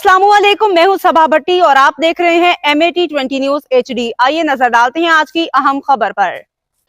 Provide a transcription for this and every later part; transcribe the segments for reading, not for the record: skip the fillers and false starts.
अस्सलाम वालेकुम, मैं हूं सबा भट्टी और आप देख रहे हैं MAT20 न्यूज HD। आइए नजर डालते हैं आज की अहम खबर पर।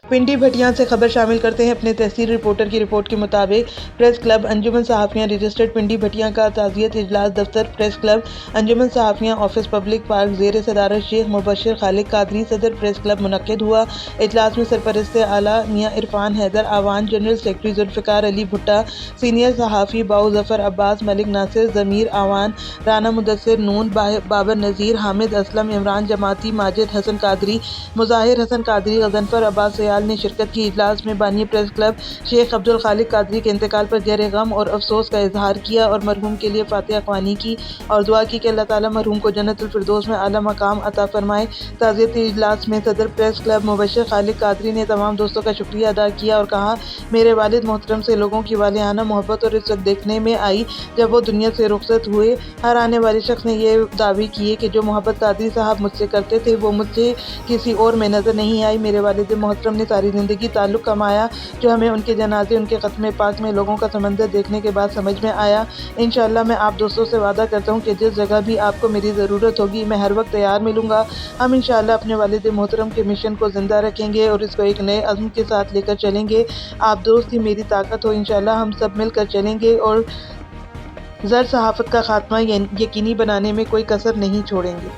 पिंडी भटियां से खबर शामिल करते हैं। अपने तहसील रिपोर्टर की रिपोर्ट के मुताबिक प्रेस क्लब अंजुमन सहाफ़ियां रजिस्टर्ड पिंडी भटियां का ताज़ियत इजलास दफ्तर प्रेस क्लब अंजुमन सहाफ़ियां ऑफिस पब्लिक पार्क ज़ेर सदारत शेख मुबशर खालिद कादरी सदर प्रेस क्लब मुनक्किद हुआ। इजलास में सरपरस्त आला मियां इरफान हैदर आवान, जनरल सेक्रेटरी जुल्फ़िकार अली भुट्टा, सीनियर सहाफ़ी बाऊ ज़फ़र अब्बास, मलिक नासिर, ज़मीर आवान, राना मुदस्सिर नून, बाबर नज़ीर, हामिद असलम, इमरान जमाती, माजिद हसन कादरी, मुज़ाहिर हसन कादरी, गज़नफ़र अब्बास ने शिरकत की। इजलास में बानी प्रेस क्लब शेख अब्दुल खालिक कादरी के इंतकाल पर गहरे गम और अफसोस का इजहार किया और मरहूम के लिए फातिहा ख्वानी की और दुआ की कि अल्लाह ताला मरहूम को जन्नतुल फिरदौस में आला मकाम अता फरमाए। ताज़ियती इजलास में सदर प्रेस क्लब मुबशर खालिद कादरी ने तमाम दोस्तों का शुक्रिया अदा किया और कहा, मेरे वालिद मोहतरम से लोगों की वालियाना मोहब्बत और इज्जत देखने में आई जब वो दुनिया से रुखसत हुए। हर आने वाले शख्स ने ये दावे किए कि जो मोहब्बत कादरी साहब मुझसे करते थे वो मुझसे किसी और में नज़र नहीं आई। मेरे वालिद मोहतरम ने सारी ज़िंदगी ताल्लुक़ कमाया जो हमें उनके जनाजे उनके ख़त्मे पाक में लोगों का समंदर देखने के बाद समझ में आया। इंशाअल्लाह मैं आप दोस्तों से वादा करता हूँ कि जिस जगह भी आपको मेरी ज़रूरत होगी मैं हर वक्त तैयार मिलूँगा। हम इंशाअल्लाह अपने वालिद मोहतरम के मिशन को ज़िंदा रखेंगे और इसको एक नए अज़्म के साथ लेकर चलेंगे। आप दोस्त ही मेरी ताकत हो, इंशाअल्लाह हम सब मिलकर चलेंगे और ज़र सहाफ़त का ख़ात्मा यकीनी बनाने में कोई कसर नहीं छोड़ेंगे।